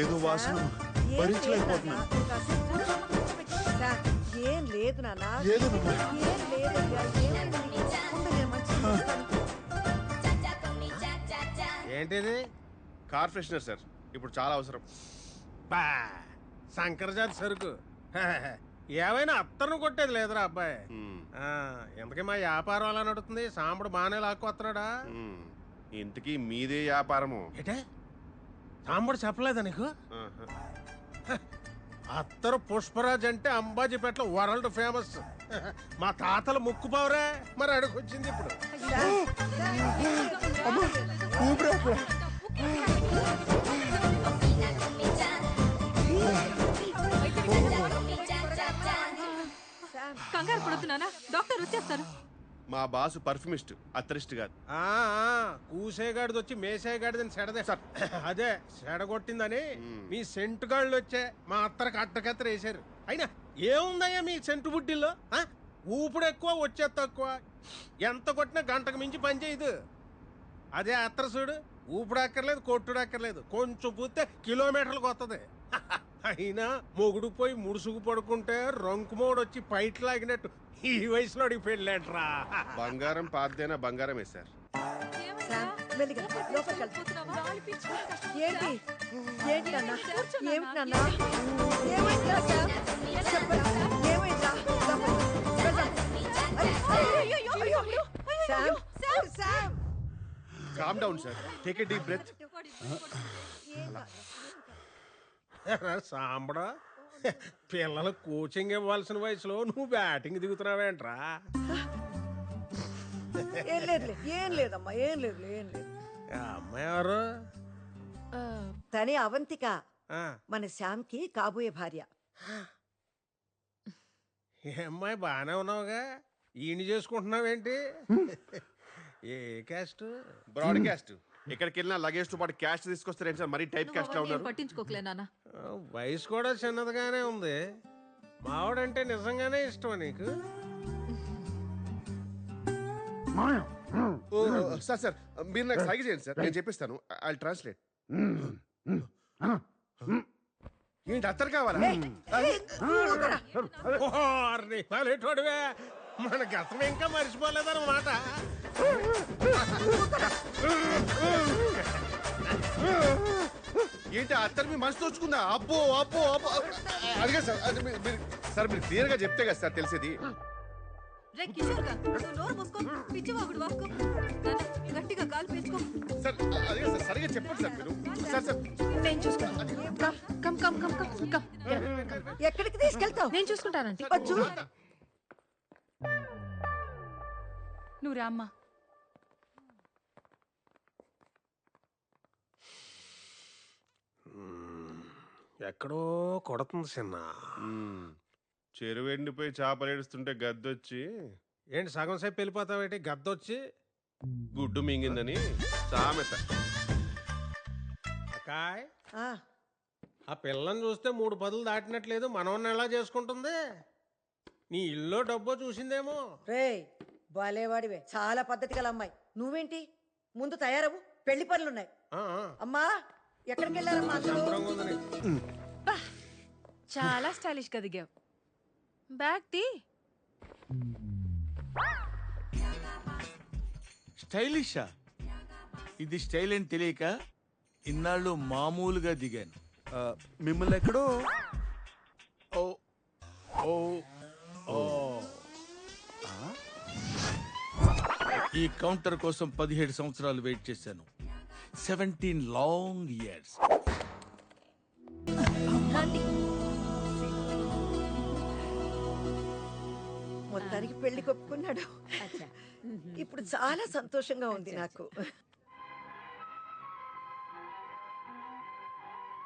ఏదో వాసన భరించలేకపోతున్నాను. ఏం లేదు నాన్న, ఏదోనమ్మా. ఏం లేదయ్యా, ఏమైంది నీకు? ఉండు, నేను మంచిగా చూస్తాను. ఏంటిది? కార్ ఫ్రెషనర్ సార్, ఇప్పుడు చాలా అవసరం. బా శంకరజాతి సరుకు. ఏమైనా అత్తను కొట్టేది లేదురా అబ్బాయి. ఎందుకే మా వ్యాపారం అలా నడుతుంది? సాంబడు బాగానే లాక్కొస్తున్నాడా? ఇంతకీ మీదే వ్యాపారము? ఏటే సాంబడు చెప్పలేదా నీకు? అత్తరు పుష్పరాజ్ అంటే అంబాజీపేటలో వరల్డ్ ఫేమస్. మా తాతల ముక్కు పవరే, మరి అడుగొచ్చింది ఇప్పుడు. కంగారు పడుతున్నానా? డాక్టర్ వచ్చేస్తారు. మా బాసు పర్ఫ్యూమిస్ట్, అత్తరిస్ట్ కాదు. కూసేగాడిది వచ్చి మేసేగాడిదని సెడదే సార్. అదే సెడగొట్టిందని మీ సెంటు గాళ్ళు వచ్చే మా అత్తరికి అట్టకత్తర వేసారు. అయినా ఏముందయ్యా మీ సెంటు బుడ్డిల్లో? ఊపుడు ఎక్కువ, వచ్చే తక్కువ. ఎంత కొట్టినా గంటకు మించి పని చేయదు. అదే అత్తర చూడు, ఊపుడు అక్కర్లేదు, కొట్టుడు అక్కర్లేదు, కొంచెం పూస్తే కిలోమీటర్లకు వస్తుంది. అయినా మొగుడు పోయి ముడుసుకు పడుకుంటే రంకుమోడు వచ్చి పైట్ లాగినట్టు ఈ వయసులో పెళ్ళేట్రా. బంగారం పాతదైనా బంగారమే సార్. మెల్లిగా లోపలికి వెళ్తా. ఏంటి ఏంటి నాన్న, ఏమిటి నాన్న, ఏమైందా సార్? చెప్పండి, ఏమైందా? Calm down sir, take a deep breath. సాంబడా, పిల్లలు కోచింగ్ ఇవ్వాల్సిన వయసులో నువ్వు బ్యాటింగ్ దిగుతున్నావేంట్రా? ఏం లేదు, ఏం లేదమ్మా, ఏం లేదు, ఏం లేదు. అమ్మాయి ఎవరు? తనే అవంతిక, మన శ్యామ్కి కాబోయే భార్య. ఏ అమ్మాయి, బాగానే ఉన్నావుగా, ఈయన చేసుకుంటున్నావేంటి? ఏ క్యాస్ట్? Broadcast. ఎక్కడికి వెళ్ళినా లగేజ్ తో పాటు క్యాష్ తీసుకొస్తారేంటి సార్? మరీ టైప్ క్యాస్ట్ లా ఉన్నారు. పట్టించుకోకలే నాన్న. వయసు కూడా చిన్నదిగానే ఉంది. మావాడంటే నిజంగానే ఇష్టమా నీకు? సార్ సార్, మీరు నాకు సైగ చేయండి సార్, నేను చెప్పిస్తాను. I translate. ఏంటి అత్తరు కావాలా? మన గతం ఇంకా మర్చిపోలేదన్నమాట. ఏంటి అత్తరు మీ మనసు తోచుకుందా? అబ్బో అబ్బో అబ్బో. అదిగా సార్, అది సార్ మీరు క్లియర్ గా చెప్తే కదా సార్ తెలిసేది. గట్టిగా కాలు పేసుకో. సార్ అదిగా సార్, సరిగా చెప్పండి సార్ మీరు. సార్ సార్ నేను చూసుకుంటాను. ఎక్కడికి తీసుకెళ్తావు? నేను చూసుకుంటానంటే. నువ్వు రామ్మా. ఎక్కడో కొడుతుంది చిన్న. చెరువు ఎండిపోయి చేపలు ఏడుస్తుంటే గద్దొచ్చి, ఏంటి సగం సేపు వెళ్ళిపోతావేంటి? గద్దొచ్చి గుడ్డు మింగిందని సామెత. అకాయ్, ఆ పిల్లని చూస్తే 3 పదులు దాటినట్లేదు. మనవన్న ఎలా చేసుకుంటుంది? నీ ఇల్లు డబ్బో చూసిందేమో. రే బాలేవాడివే, చాలా పద్ధతి గల అమ్మాయి. నువ్వేంటి ముందు తయారవు, పెళ్లి పనులున్నాయి. అమ్మా, ఎక్కడికి వెళ్ళారమ్మా అందరూ? చాలా స్టైలిష్ గా దిగావు. బ్యాగ్ తీ. స్టైలిషా? ఇది స్టైల్ అని తెలియక ఇన్నాళ్ళు మామూలుగా దిగాను. మిమ్మల్ని ఎక్కడో ఓ ఓ ఓ ఈ కౌంటర్ కోసం 17 సంవత్సరాలు వెయిట్ చేశాను. 17 లాంగ్ ఇయర్స్. మొత్తానికి పెళ్లి కొప్పుకున్నాడు. ఇప్పుడు చాలా సంతోషంగా ఉంది నాకు.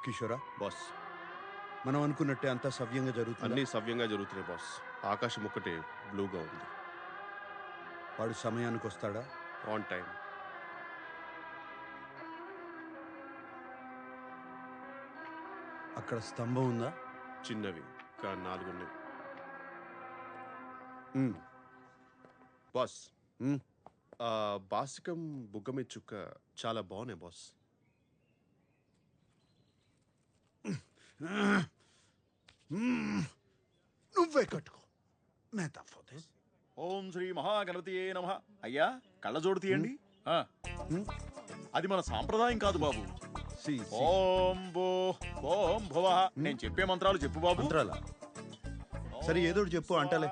కిషోరా బాస్, మనం అనుకున్నట్టే అంతా సవ్యంగా జరుగుతుంది. అన్ని సవ్యంగా జరుగుతున్నాయి బాస్. ఆకాశం ఒక్కటే బ్లూగా ఉంది. వాడు సమయానికి వస్తాడా? On time. అక్కడ స్తంభం ఉందా? చిన్నవి కానీ 4 ఉన్నాయి. బాస్, బాసికం బుగ్గ మీద చుక్క చాలా బాగున్నాయి బాస్. నువ్వే కట్టుకో మే తప్పదు. ఓం శ్రీ మహాగణపతియే నమః. అయ్యా కళ్ళజోడు తీయండి. ఆ, అది మన సాంప్రదాయం కాదు బాబు. ఓం భూ ఓం భువ. నేను చెప్పే మంత్రాలు చెప్పు బాబు. మంత్రాలా? సరే ఏదో ఒకటి చెప్పు అంటలే.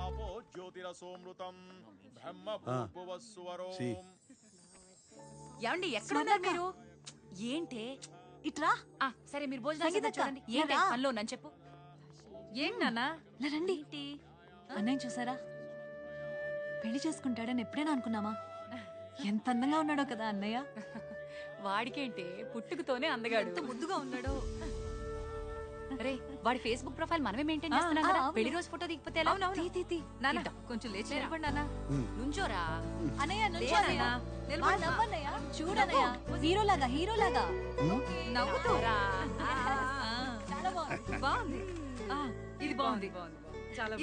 ఆపో జ్యోతిరసోమృతం బ్రహ్మ భూభువస్సువరో. సి. ఏమండి ఎక్కడున్నారు మీరు? ఏంటే ఇట్రా. సరే మీరు భోజనం సంగీత చేద్దాం చూడండి. అక్క, ఏంటి రా. పనిలో నన్ను చెప్పు. ఏంటి నాన్నా? ఇలా రండి. అన్నయ్య చూసారా? పెళ్లి చేసుకుంటాడని ఎప్పుడైనా అనుకున్నామా? ఎంత అందంగా ఉన్నాడో కదా అన్నయ్య. వాడికేంటే పుట్టుకతోనే అందగాడు. ఎంత ముద్దుగా ఉన్నాడో. రే వాడి ఫేస్బుక్ ప్రొఫైల్ మనమే మెయింటైన్ చేస్తున్నాం ఆ, కదా. అవును. పెళ్లి రోజు ఫోటో దిగిపోతే ఎలా? తీ. నాన్న కొంచెం లేచి నిలబడి నాన్న. నుంచోరా. అన్నయ్య నుంచో లే అన్నయ్య. అన్నయ్య. నిలబడు. మా నవ్వన్నయ్య. చూడన్నయ్య. హీరోలాగా. నవ్వుతోరా. చాలా బాగుంది. బాగుంది. ఇది బాగుంది.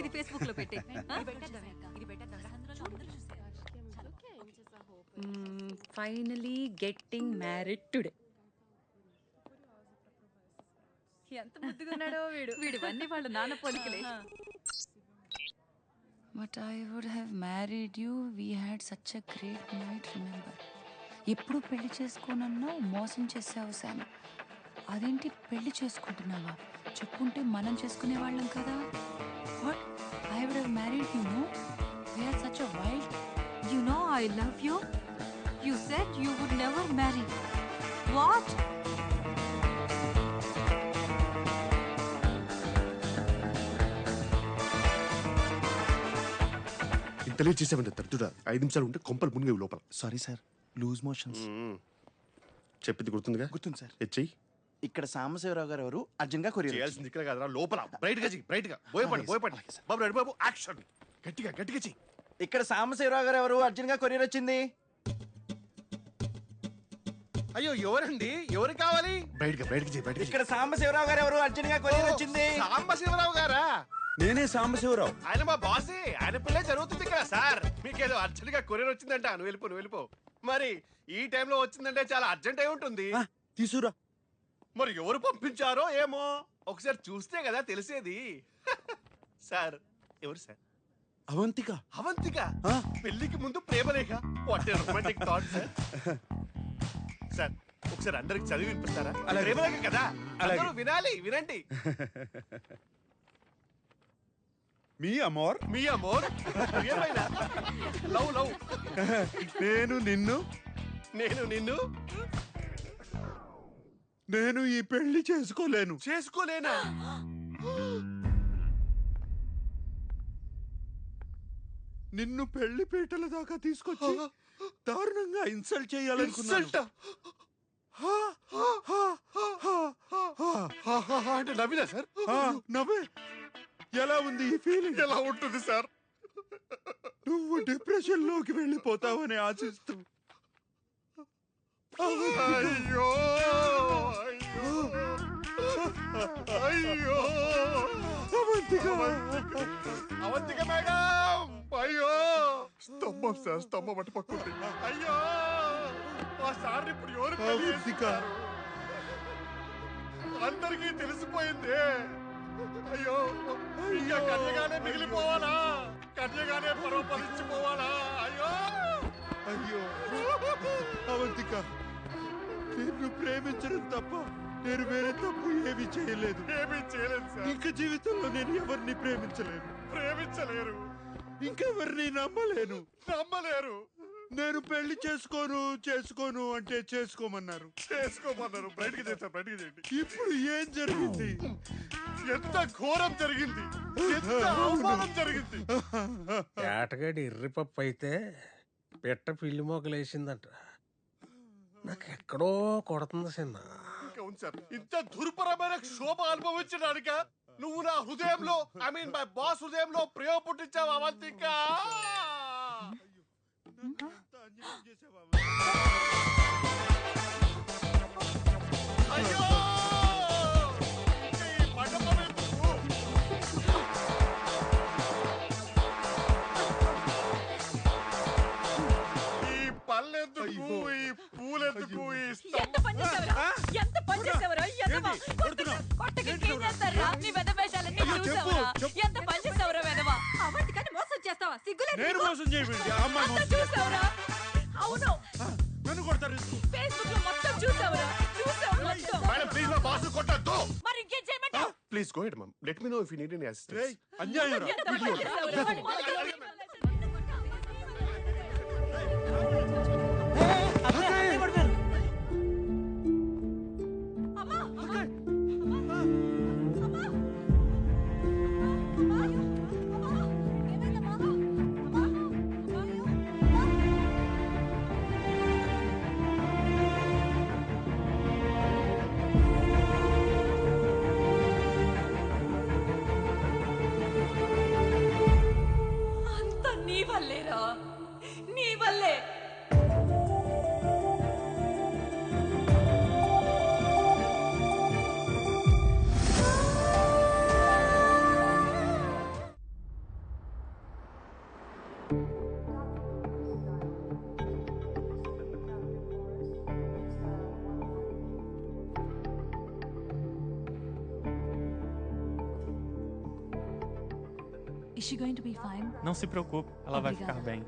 ఇది ఫేస్బుక్ లో పెట్టే. Finally getting married today. ఎంత ముద్దుగా ఉన్నాడో వీడు. వీడివన్నీ వాళ్ళ నాన్న పోలికలే. But I would have married you. We had such a great night. Remember. ఎప్పుడు పెళ్లి చేసుకోనన్నా మోసం చేసావు శామ్. అదేంటి పెళ్లి చేసుకుంటున్నావా? చెప్పుంటే మనం చేసుకునే వాళ్ళం కదా. What? I would have married you. No, we are such a wild. You know I love you. You said you would never marry. What? ఇంత లేట్ చేసామంటే తట్టుడా 5 నిమిషాలు ఉంటే కొంపలు మునిగేవి లోపల. Sorry sir, loose motions. చెప్పింది గుర్తుందిగా? గుర్తుంది సార్. హెచ్ఐ ఇక్కడ సాంబశివరావు గారు ఎవరు అర్జున్ గా కొరియర్ చేయాల్సింది ఇక్కడ కాదురా, లోపల బ్రైట్ గా చెయ్యి, బ్రైట్ గా భయపడి బాబు రెడీ బాబు యాక్షన్. గట్టిగా చెయ్యి. ఇక్కడ సాంబశివరావు గారు ఎవరు అర్జున్ గా కొరియర్ వచ్చింది. అయ్యో ఎవరండి? ఎవరు కావాలి? బ్రైట్ గా చెయ్యి, బ్రైట్ గా ఇక్కడ సాంబశివరావు గారు ఎవరు అర్జున్ గా కొరియర్ వచ్చింది. సాంబశివరావు గారా? నేనే సాంబశివరావు. ఆయన మా బాసే. ఆయన పిల్లే జరుగుతుంది కదా సార్. మీకేదో అర్జెంట్ గా కొరియర్ వచ్చిందంట. నువ్వు వెళ్ళిపో. మరి ఈ టైంలో వచ్చిందంటే చాలా అర్జెంట్ అయి ఉంటుంది. తీసురా. మరి ఎవరు పంపించారో ఏమో ఒకసారి చూస్తే కదా తెలిసేది. సార్ ఎవరు సార్? అవంతిక. అవంతిక ఆ? పెళ్లికి ముందు ప్రేమలేఖ. What a romantic thought sir. Sir ఒకసారి అందరికి చదివి వినిపిస్తారా? అలాగే. ప్రేమలేఖ కదా, అలాగే. అందరూ వినండి. మీ అమోర్. మీ అమోర్ ఏమైనా లవ్ నేను నిన్ను. నేను ఈ పెళ్లి చేసుకోలేనా? నిన్ను పెళ్లి పీటల దాకా తీసుకొచ్చి దారుణంగా ఇన్సల్ట్ చేయాలనుకున్నాను. అంటే నవ్వినా సార్? నవ్వే. ఎలా ఉంది ఈ ఫీలింగ్? ఎలా ఉంటుంది సార్? నువ్వు డిప్రెషన్ లోకి వెళ్ళిపోతావని ఆశిస్తూ. అయ్యో అవంతిక మేడం. అయ్యో స్తంభం సార్, స్తంభం అటు పక్కుంది. అయ్యో ఆ సార్ ఇప్పుడు ఎవరు పెళ్లి చేసుకుంటారు? అందరికీ తెలిసిపోయింది. అయ్యో ఇంకా కన్యగానే మిగిలిపోవాలా? కన్యగానే పరోపరించిపోవాలా? అయ్యో అవంతిక, నిన్ను ప్రేమించడం తప్ప నేను వేరే తప్పు ఏమీ చేయలేదు. సార్. ఇంక జీవితంలో నేను ఎవరిని ప్రేమించలేరు. ఇంకెవరిని నమ్మలేరు. నేను పెళ్లి చేసుకోను అంటే చేసుకోమన్నారు. బయటికి చేయండి. ఇప్పుడు ఏం జరిగింది? ఎంత ఘోరం జరిగింది, ఎంత అవమానం జరిగింది. ఏటగాడి ఎర్రిపప్పు అయితే పిట్ట పిల్లి మొగలేసిందంట. నాకెక్కడో కొడుతుంది చిన్న. అవును సార్, ఇంత దుర్భరమైన క్షోభ అనుభవించడానిక నువ్వు నా హృదయంలో, ఐ మీన్ మై బాస్ హృదయంలో ప్రేమ పుట్టించావు అవంతిక. చేసావా అయ్యో ఈ మండపం ఎందుకు? ఈ పళ్ళెందుకు, ఈ పూలెందుకు, ఈ ఎంత పని చేసావురా? ఎంత పని చేసావురా? ఎదవా. కొట్టకి ఏం చేస్తారా? నీ వెధవేషాలన్నీ చూసావురా? ఎంత పని చేసావురా వెధవా? అవంతికని మోసం చేస్తావా? సిగ్గులేదు నేను నీకు? మోసం చేయబడింది అమ్మాయి అంతా మోసం చూసావురా? అవును, నన్ను కొడతారు ఫేస్బుక్ లో మొత్తం చూసావురా? చూసావు మొత్తం. మేడం ప్లీజ్ మా బాస్ కొట్టద్దు. మరి ఇంకేం చేయమంటావు? Please go ahead ma'am. Let me know if you need any assistance. రేయ్, అన్యాయం రా. ఎంత పని చేసావురా? వాడి మొత్తం అమ్మా! అమ్మా! అమ్మా! అమ్మా! ఏమైందమ్మా? అమ్మా! అమ్మా! అంత నీ వల్లేరా, నీ వల్లే. Is she going to be fine? Não se preocupe, ela vai ficar bem.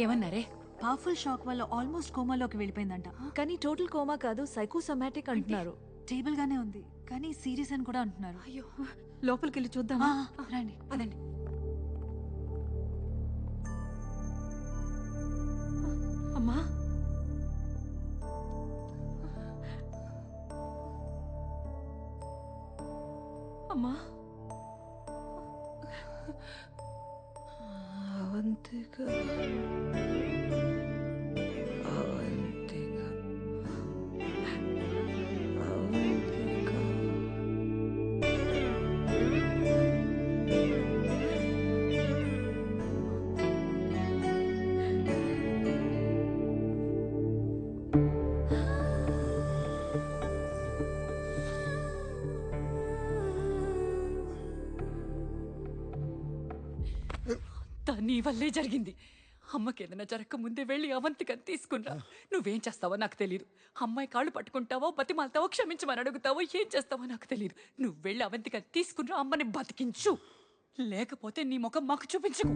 ఏమన్నారే? పవర్ఫుల్ షాక్ వల్ల ఆల్మోస్ట్ కోమాలోకి వెళ్ళిపోయిందంట. కానీ టోటల్ కోమా కాదు, సైకోసోమాటిక్ అంటున్నారు. స్టేబుల్ గానే ఉంది, కానీ సీరియస్ అని కూడా అంటున్నారు. అయ్యో, లోపలికి వెళ్ళి చూద్దామా? రండి, పదండి. అమ్మా, అమ్మా, అవంతిక, అవంతిక, అవంతిక. నీ వల్లే జరిగింది. అమ్మకి ఏదైనా జరగక ముందే వెళ్ళి అవంతికని తీసుకున్నా. నువ్వేం చేస్తావో నాకు తెలియదు. అమ్మాయి కాళ్ళు పట్టుకుంటావో, బతిమాలతావో, క్షమించమని అడుగుతావో, ఏం చేస్తావో నాకు తెలియదు. నువ్వు వెళ్ళి అవంతికని తీసుకున్నా, అమ్మని బతికించు. లేకపోతే నీ ముఖం మాకు చూపించుకు.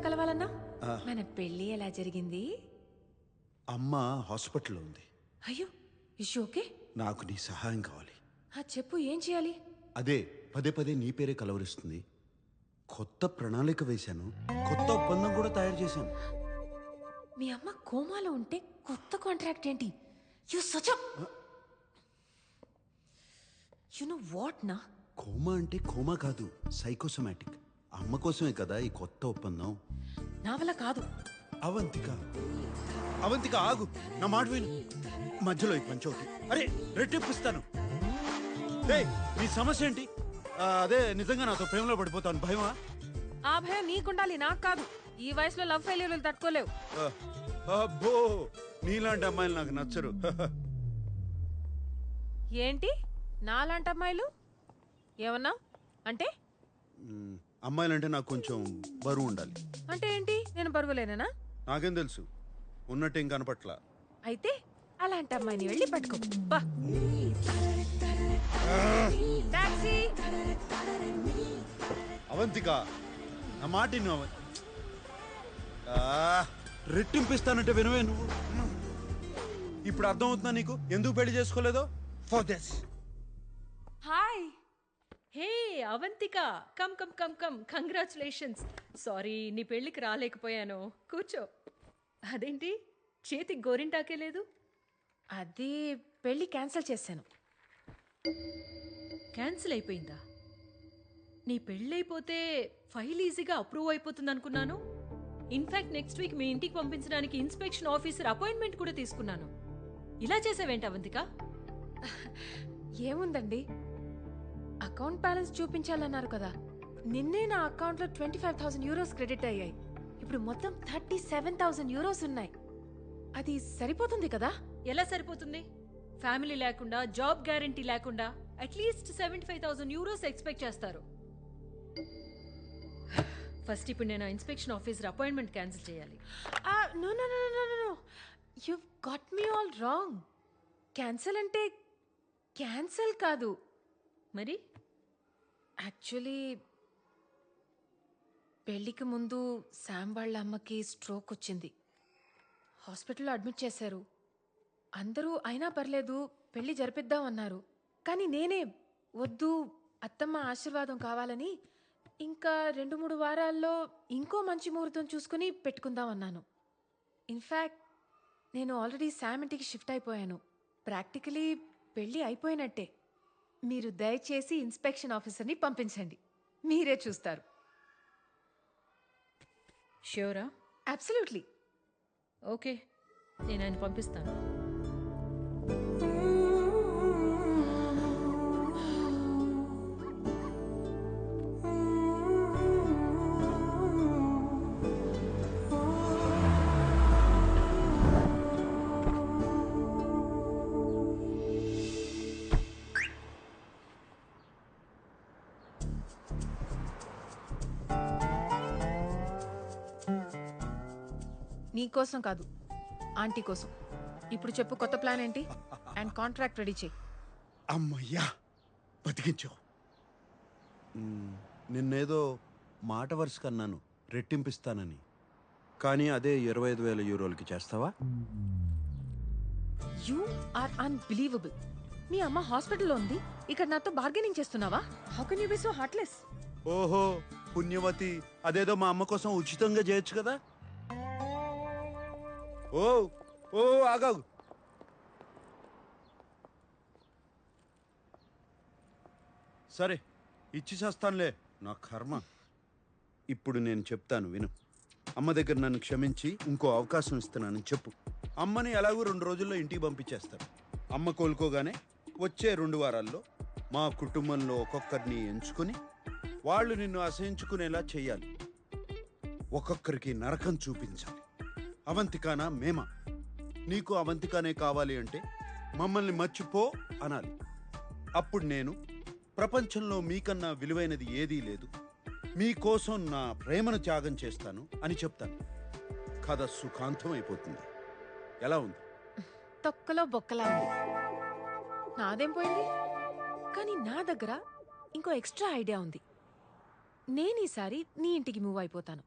కలవాలన్నా మన పెళ్లి ఎలా జరిగింది? అమ్మ హాస్పిటల్లో ఉంది. అయ్యో, ఇష్యూ ఓకే? నాకు నీ సహాయం కావాలి. చెప్పు, ఏం చేయాలి? అదే పదే పదే నీ పేరే కలవరిస్తుంది. కొత్త ప్రణాళిక వేశాను, కొత్త ఒప్పందం కూడా తయారు చేశాను. మీ అమ్మ కోమాలో ఉంటే కొత్త కాంట్రాక్ట్ ఏంటి? You such you know what నా? కోమా అంటే కోమా కాదు, సైకోసోమాటిక్. అమ్మ కోసమే కదా ఈ కొత్త ఒప్పందం. నా వల్ల కాదు. అవంతిక, అవంతిక ఆగు, నా మాట విను. మధ్యలో ఈ పంచోటి అరే రెట్టిప్పిస్తాను. నీ సమస్య ఏంటి? అదే నిజంగా నాతో ప్రేమలో పడిపోతాను భయమా? ఆ భయం నీకుండాలి, నాకు కాదు. ఈ వయసులో లవ్ ఫెయిల్యూర్లు తట్టుకోలేవు. అబ్బో, నీలాంటి అమ్మాయిలు నాకు నచ్చరు. ఏంటి నాలాంటి అమ్మాయిలు? ఏమన్నా అంటే? అమ్మాయిలంటే నాకు కొంచెం బరువు ఉండాలి. అంటే ఏంటి? నేను బరువులేనా? నాకేం తెలుసు, ఉన్నట్టు ఏం కనపట్ల. అయితే అలాంటి అమ్మాయిని వెళ్ళి పట్టుకో. టాక్సీ. అవంతిక, నా మాట నువ్వు రెట్టింపిస్తానంటే వినవే నువ్వు. ఇప్పుడు అర్థమవుతుందా నీకు ఎందుకు పెళ్లి చేసుకోలేదో? For this. Hi. Hey Avantika, come come come come. Congratulations. Sorry నీ పెళ్ళికి రాలేకపోయాను. కూర్చో. అదేంటి చేతికి గోరింటాకే లేదు. అది పెళ్లి క్యాన్సిల్ చేశాను. క్యాన్సిల్ అయిపోయిందా? నీ పెళ్ళైపోతే ఫైల్ ఈజీగా అప్రూవ్ అయిపోతుంది అనుకున్నాను. ఇన్ఫాక్ట్ నెక్స్ట్ వీక్ మీ ఇంటికి పంపించడానికి ఇన్స్పెక్షన్ ఆఫీసర్ అపాయింట్మెంట్ కూడా తీసుకున్నాను. ఇలా చేసావేంటి అవంతిక? ఏముందండి, అకౌంట్ బ్యాలెన్స్ చూపించాలన్నారు కదా. నిన్నే నా అకౌంట్లో 25,000 యూరోస్ క్రెడిట్ అయ్యాయి. ఇప్పుడు మొత్తం 37,000 యూరోస్ ఉన్నాయి. అది సరిపోతుంది కదా? ఎలా సరిపోతుంది? ఫ్యామిలీ లేకుండా, జాబ్ గ్యారంటీ లేకుండా అట్లీస్ట్ 75,000 యూరోస్ ఎక్స్పెక్ట్ చేస్తారు. ఫస్ట్ ఇప్పుడు నేను ఇన్స్పెక్షన్ ఆఫీసర్ అపాయింట్మెంట్ క్యాన్సిల్ చేయాలి. No no no no no, you got me all wrong. Cancel అంటే క్యాన్సిల్ కాదు. మరి యాక్చువల్లీ పెళ్లికి ముందు శామ్ వాళ్ళ అమ్మకి స్ట్రోక్ వచ్చింది. హాస్పిటల్లో అడ్మిట్ చేశారు. అందరూ అయినా పర్లేదు పెళ్లి జరిపిద్దామన్నారు. కానీ నేనే వద్దు, అత్తమ్మ ఆశీర్వాదం కావాలని ఇంకా 2-3 వారాల్లో ఇంకో మంచి ముహూర్తం చూసుకుని పెట్టుకుందామన్నాను. ఇన్ఫ్యాక్ట్ నేను ఆల్రెడీ శామ్ ఇంటికి షిఫ్ట్ అయిపోయాను. ప్రాక్టికలీ పెళ్లి అయిపోయినట్టే. మీరు దయచేసి ఇన్స్పెక్షన్ ఆఫీసర్ని పంపించండి, మీరే చూస్తారు. ష్యూరా? అబ్సల్యూట్లీ. ఓకే, నేను ఆయన పంపిస్తాను. నీకోసం కాదు, ఆంటీ కోసం. ఇప్పుడు చెప్పు, కొత్త ప్లాన్ ఏంటి? అండ్ కాంట్రాక్ట్ రెడీ చేయి. అమ్మయ్యా, బతికించావు. నిన్నేదో మాట వరుస కన్నాను రెట్టింపిస్తానని, కానీ అదే 25,000 యూరోలకి చేస్తావా? You are unbelievable. మీ అమ్మ హాస్పిటల్లో ఉంది, ఇక్కడ నాతో బార్గెనింగ్ చేస్తున్నావా? How can you be so heartless? ఓహో పుణ్యవతి, అదేదో మా అమ్మ కోసం ఉచితంగా చేయొచ్చు కదా. ఓ ఓ ఆగాగు. సరే ఇచ్చి చేస్తానులే, నా కర్మ. ఇప్పుడు నేను చెప్తాను విను. అమ్మ దగ్గర నన్ను క్షమించి ఇంకో అవకాశం ఇస్తున్నానని చెప్పు. అమ్మని ఎలాగో 2 రోజుల్లో ఇంటికి పంపించేస్తారు. అమ్మ కోలుకోగానే వచ్చే 2 వారాల్లో మా కుటుంబంలో ఒక్కొక్కరిని ఎంచుకొని వాళ్ళు నిన్ను అసహించుకునేలా చెయ్యాలి. ఒక్కొక్కరికి నరకం చూపించాలి. అవంతికానా మేమా? నీకు అవంతికానే కావాలి అంటే మమ్మల్ని మర్చిపో అనాలి. అప్పుడు నేను ప్రపంచంలో మీకన్నా విలువైనది ఏదీ లేదు, మీకోసం నా ప్రేమను త్యాగం చేస్తాను అని చెప్తాను. కథ సుఖాంతం అయిపోతుంది. ఎలా ఉంది? తొక్కలో బొక్కలా ఉంది. నాదేం పోయింది? కానీ నా దగ్గర ఇంకో ఎక్స్ట్రా ఐడియా ఉంది. నేను ఈసారి నీ ఇంటికి మూవ్ అయిపోతాను.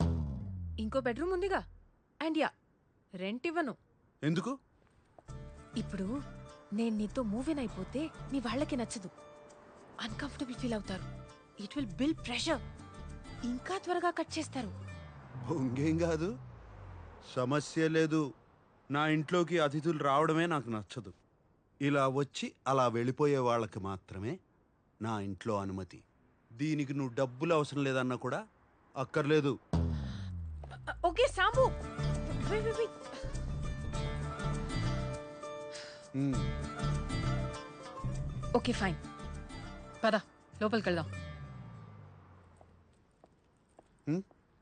ఇంకో బెడ్రూమ్ ఉందిగా. అండ్ యా, రెంట్ ఇవ్వను. ఎందుకు? ఇప్పుడు నేను నీతో మూవ్ ఇన్ అయిపోతే మీ వాళ్ళకి నచ్చదు, అన్కంఫర్టబుల్ ఫీల్ అవుతారు. It will build pressure. ఇంకా త్వరగా కట్ చేస్తారు. ఇంకేం కాదు, సమస్య లేదు. నా ఇంట్లోకి అతిథులు రావడమే నాకు నచ్చదు. ఇలా వచ్చి అలా వెళ్ళిపోయే వాళ్ళకి మాత్రమే నా ఇంట్లో అనుమతి. దీనికి నువ్వు డబ్బులు అవసరం లేదన్నా కూడా అక్కర్లేదు. ఓకే సాంబు, ఓకే ఫైన్, పద లోపలికి వెళ్దాం.